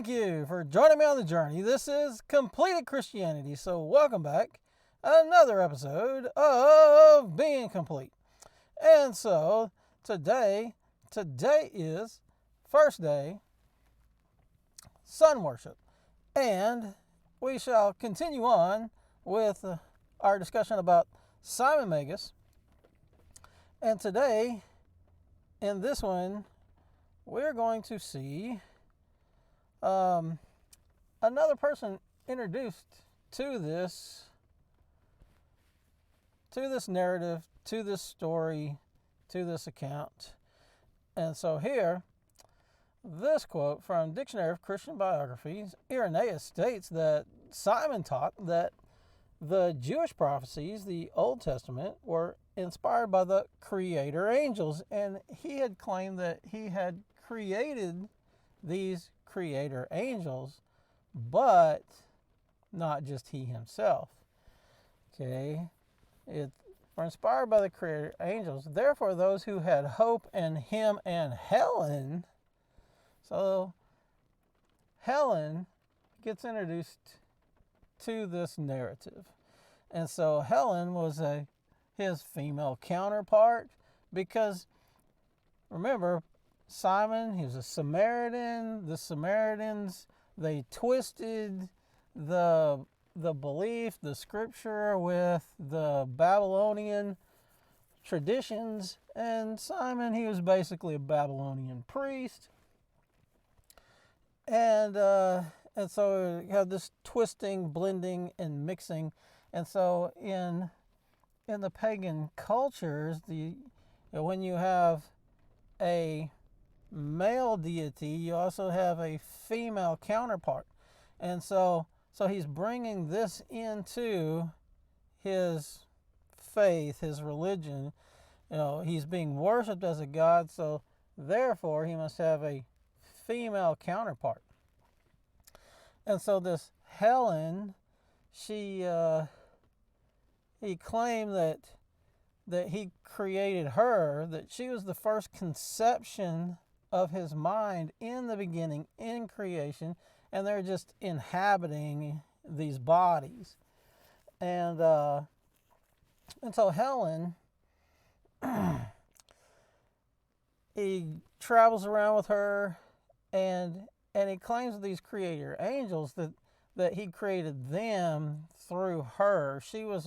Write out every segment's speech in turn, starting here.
Thank you for joining me on the journey. This is Completed Christianity, so welcome back. Another episode of Being Complete. And so today is first day sun worship, and we shall continue on with our discussion about Simon Magus. And today, in this one, we're going to see another person introduced to this narrative, to this story, to this account. And so here, this quote from Dictionary of Christian Biographies, Irenaeus states that Simon taught that the Jewish prophecies, the Old Testament, were inspired by the creator angels, and he had claimed that he had created these creator angels, but not just he himself. Okay, were inspired by the creator angels. Therefore, those who had hope in him and Helen. So Helen gets introduced to this narrative, and so Helen was his female counterpart, because remember, Simon, he was a Samaritan. The Samaritans, they twisted the belief, the scripture, with the Babylonian traditions. And Simon, he was basically a Babylonian priest. And so you have this twisting, blending, and mixing. And so in the pagan cultures, when you have a male deity, you also have a female counterpart. And so he's bringing this into his faith, his religion. He's being worshipped as a god, so therefore he must have a female counterpart. And so this Helen, he claimed that he created her, that she was the first conception of his mind in the beginning, in creation, and they're just inhabiting these bodies. And so Helen, he travels around with her, and he claims these creator angels that he created them through her. She was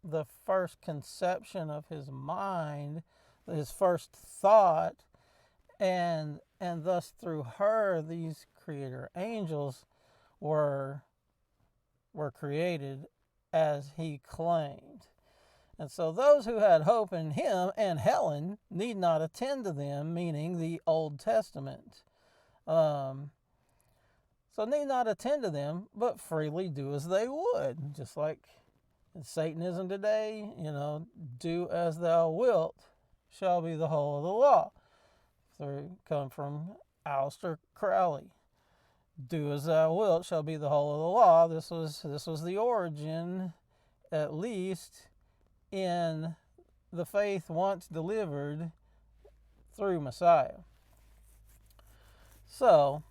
the first conception of his mind, his first thought, and thus through her these creator angels were created, as he claimed. And so those who had hope in him and Helen need not attend to them, meaning the Old Testament. So need not attend to them, but freely do as they would. Just like in Satanism today, do as thou wilt shall be the whole of the law. Come from Aleister Crowley. Do as thou wilt shall be the whole of the law. This was the origin, at least, in the faith once delivered through Messiah. So,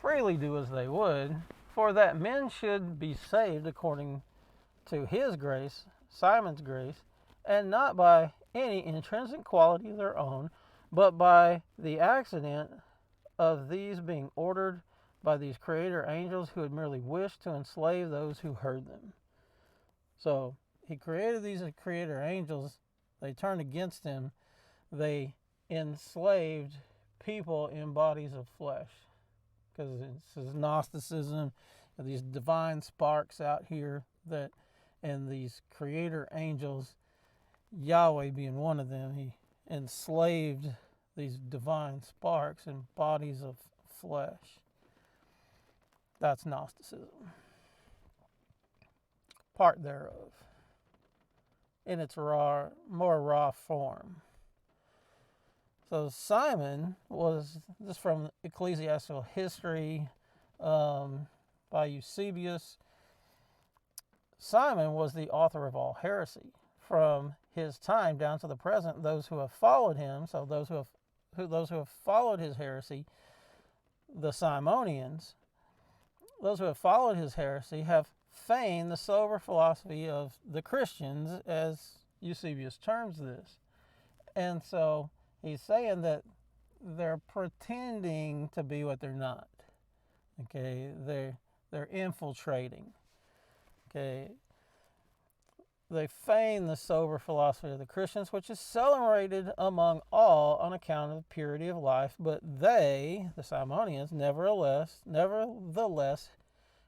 freely do as they would, for that men should be saved according to his grace, Simon's grace, and not by any intrinsic quality of their own, but by the accident of these being ordered by these creator angels who had merely wished to enslave those who heard them. So he created these creator angels. They turned against him. They enslaved people in bodies of flesh, because this is Gnosticism, these divine sparks out here, and these creator angels, Yahweh being one of them, he enslaved these divine sparks in bodies of flesh. That's Gnosticism. Part thereof, in its more raw form. So Simon was, this from Ecclesiastical History by Eusebius. Simon was the author of all heresy. From his time down to the present, those who have followed him, so those who have followed his heresy, the Simonians, those who have followed his heresy, have feigned the sober philosophy of the Christians, as Eusebius terms this. And so he's saying that they're pretending to be what they're not. Okay, they're infiltrating. Okay, they feign the sober philosophy of the Christians, which is celebrated among all on account of purity of life, but they, the Simonians, nevertheless,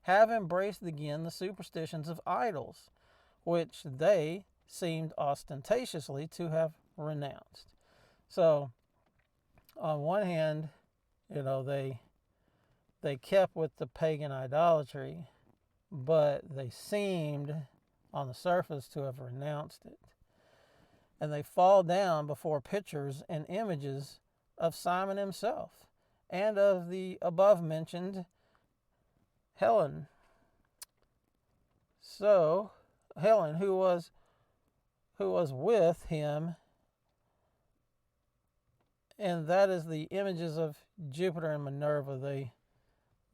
have embraced again the superstitions of idols, which they seemed ostentatiously to have renounced. So, on one hand, they kept with the pagan idolatry, but they seemed on the surface to have renounced it. And they fall down before pictures and images of Simon himself and of the above mentioned Helen. So, Helen, who was with him, and that is the images of Jupiter and Minerva.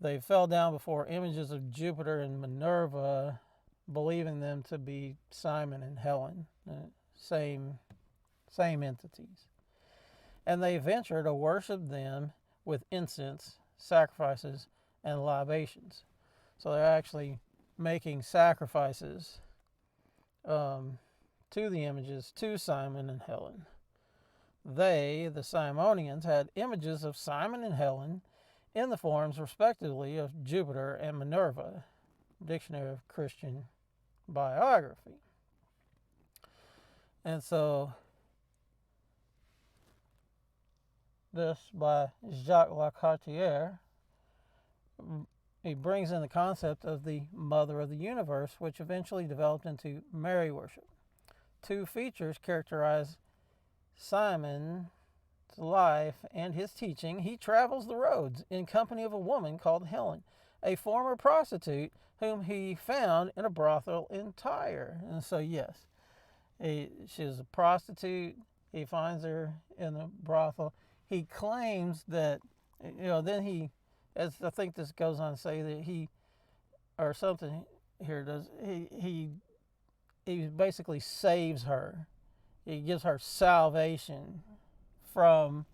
They fell down before images of Jupiter and Minerva, believing them to be Simon and Helen, same entities. And they venture to worship them with incense, sacrifices, and libations. So they're actually making sacrifices to the images, to Simon and Helen. They, the Simonians, had images of Simon and Helen in the forms, respectively, of Jupiter and Minerva. Dictionary of Christian Biography. And so, this by Jacques Lacartière, he brings in the concept of the mother of the universe, which eventually developed into Mary worship. Two features characterize Simon's life and his teaching. He travels the roads in company of a woman called Helen, a former prostitute whom he found in a brothel in Tyre. And so, yes, she's a prostitute. He finds her in a brothel. He claims that, then he, as I think this goes on to say, that he basically saves her. He gives her salvation from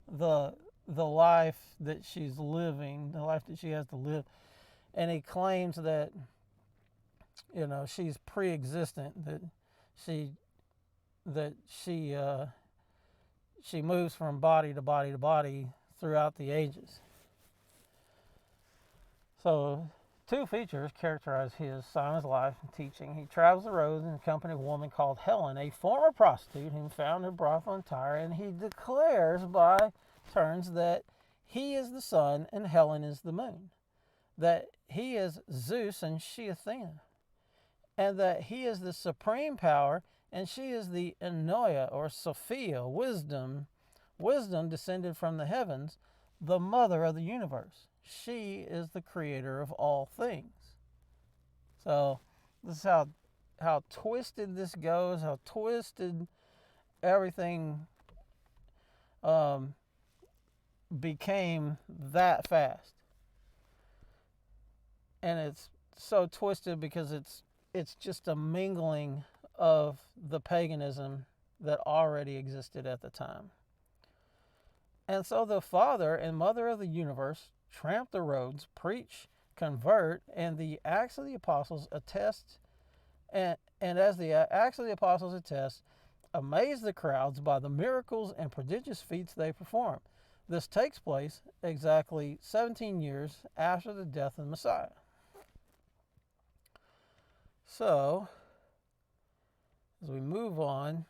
the life that she's living, the life that she has to live. And he claims that, she's pre-existent, that she moves from body to body to body throughout the ages. So, two features characterize Simon's life and teaching. He travels the roads in the company of a woman called Helen, a former prostitute whom found her brothel in Tyre, and he declares by turns that he is the sun and Helen is the moon, that he is Zeus and she Athena, and that he is the supreme power and she is the Ennoia or Sophia, wisdom descended from the heavens, the mother of the universe. She is the creator of all things. So this is how twisted this goes, how twisted everything became that fast. And it's so twisted because it's just a mingling of the paganism that already existed at the time. And so the Father and Mother of the universe tramp the roads, preach, convert, and the Acts of the Apostles attest, and as the Acts of the Apostles attest, amaze the crowds by the miracles and prodigious feats they perform. This takes place exactly 17 years after the death of the Messiah. So, as we move on,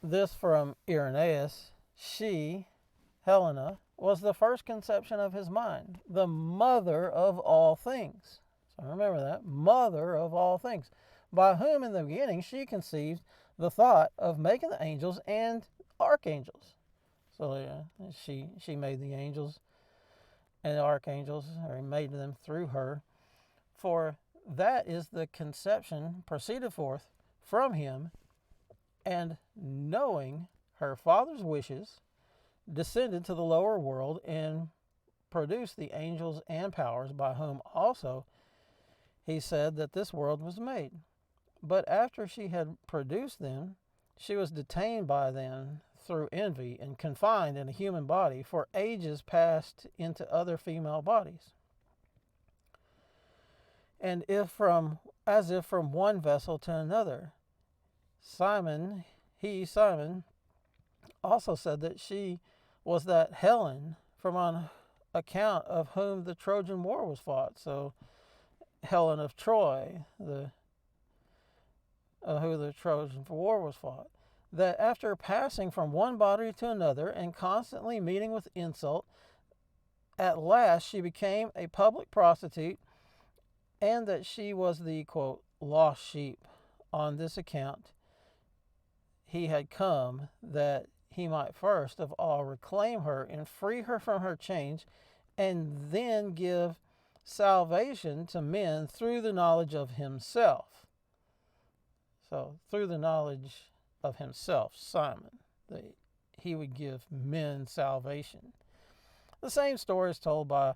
this from Irenaeus, she, Helena, was the first conception of his mind, the mother of all things. So remember that, mother of all things, by whom in the beginning she conceived the thought of making the angels and archangels. So yeah, she made the angels and the archangels, or made them through her. For that is the conception proceeded forth from him, and knowing her father's wishes, descended to the lower world and produced the angels and powers, by whom also he said that this world was made. But after she had produced them, she was detained by them through envy and confined in a human body for ages, passed into other female bodies. And as if from one vessel to another. Simon also said that she was that Helen from on account of whom the Trojan War was fought. So Helen of Troy, who the Trojan War was fought. That after passing from one body to another and constantly meeting with insult, at last she became a public prostitute, and that she was the, quote, lost sheep. On this account he had come, that he might first of all reclaim her and free her from her chains, and then give salvation to men through the knowledge of himself. So through the knowledge of himself, Simon, that he would give men salvation. The same story is told by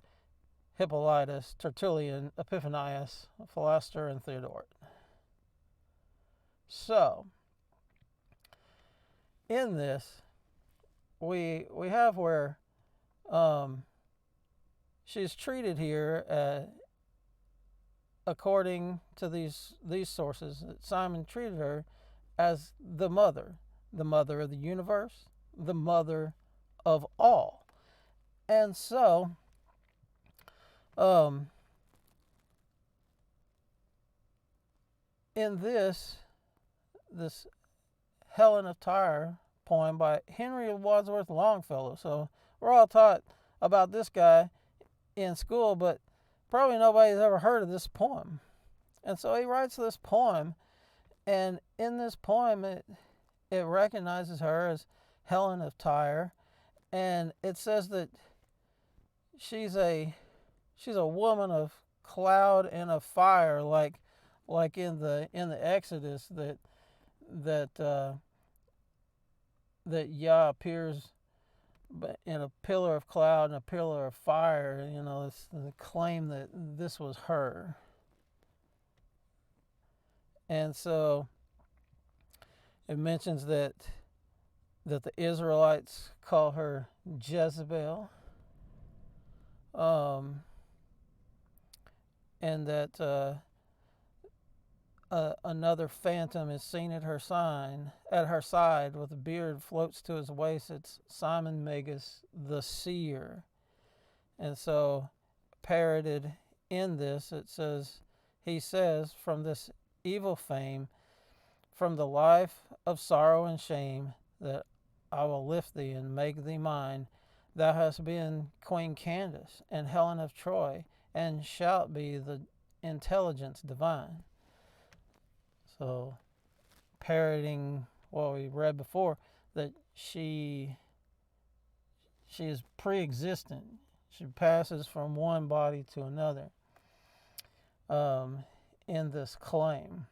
Hippolytus, Tertullian, Epiphanius, Philaster, and Theodoret. So, in this, we have where she's treated here according to these sources. Simon treated her as the mother of the universe, the mother of all. And so, in this Helen of Tyre poem by Henry Wadsworth Longfellow. So we're all taught about this guy in school, but probably nobody's ever heard of this poem. And so he writes this poem, and in this poem it recognizes her as Helen of Tyre, and it says that she's a woman of cloud and of fire, like in the Exodus that Yah appears in a pillar of cloud and a pillar of fire. It's the claim that this was her. And so it mentions that the Israelites call her Jezebel, and that another phantom is seen at her side with a beard floats to his waist. It's Simon Magus, the seer. And so, parroted in this, he says, from this evil fame, from the life of sorrow and shame, that I will lift thee and make thee mine. Thou hast been Queen Candace and Helen of Troy, and shalt be the intelligence divine. So, parroting what we read before, that she is pre-existent. She passes from one body to another in this claim.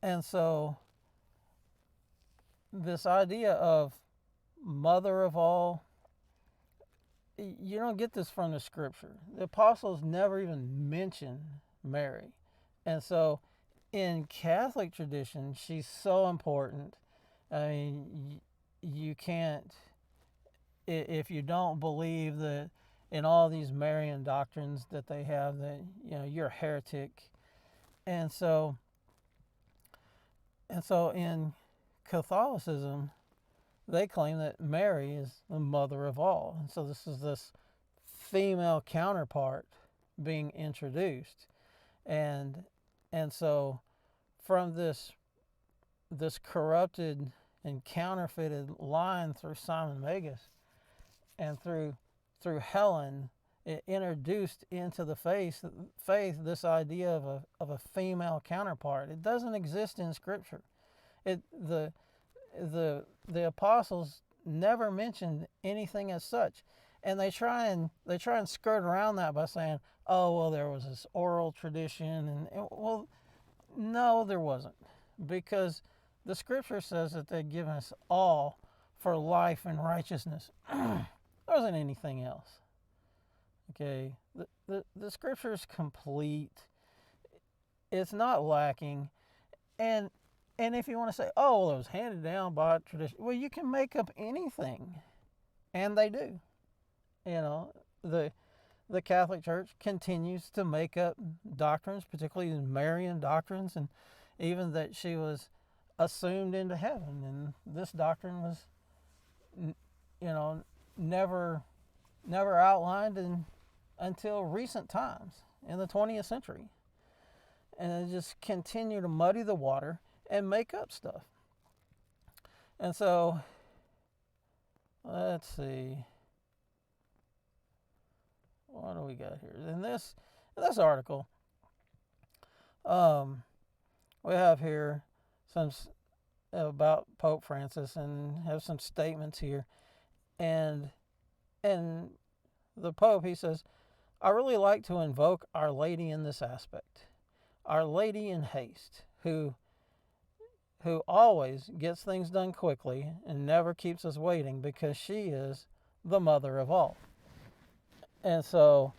And so, this idea of mother of all, you don't get this from the scripture. The apostles never even mention Mary. And so, in Catholic tradition, she's so important. I mean, you can't, if you don't believe that in all these Marian doctrines that they have, that you're a heretic. And so in Catholicism, they claim that Mary is the mother of all. And so this is this female counterpart being introduced. And so from this corrupted and counterfeited line through Simon Magus and through Helen, it introduced into the faith this idea of a female counterpart. It doesn't exist in Scripture. The apostles never mentioned anything as such, and they try and skirt around that by saying, "Oh, well, there was this oral tradition," and well, no, there wasn't, because the Scripture says that they've given us all for life and righteousness. There wasn't anything else. Okay, the scripture is complete. It's not lacking. And if you want to say, oh, well, it was handed down by tradition, well, you can make up anything. And they do. You know, the Catholic Church continues to make up doctrines, particularly Marian doctrines, and even that she was assumed into heaven. And this doctrine was, never outlined until recent times in the 20th century. And they just continue to muddy the water and make up stuff. And so, let's see. What do we got here? In this article, we have here some about Pope Francis, and have some statements here. And the Pope, he says, I really like to invoke Our Lady in this aspect. Our Lady in haste, who always gets things done quickly and never keeps us waiting, because she is the mother of all. And so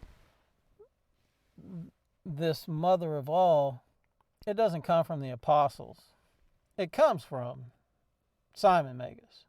this mother of all, it doesn't come from the apostles. It comes from Simon Magus.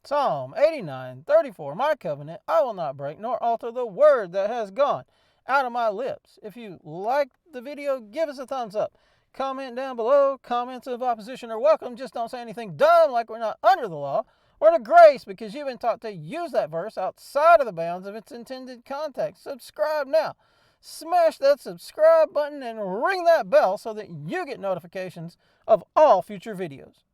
Psalm 89:34, my covenant I will not break, nor alter the word that has gone out of my lips. If you like the video, give us a thumbs up. Comment down below. Comments of opposition are welcome. Just don't say anything dumb like we're not under the law or the grace, because you've been taught to use that verse outside of the bounds of its intended context. Subscribe now. Smash that subscribe button and ring that bell so that you get notifications of all future videos.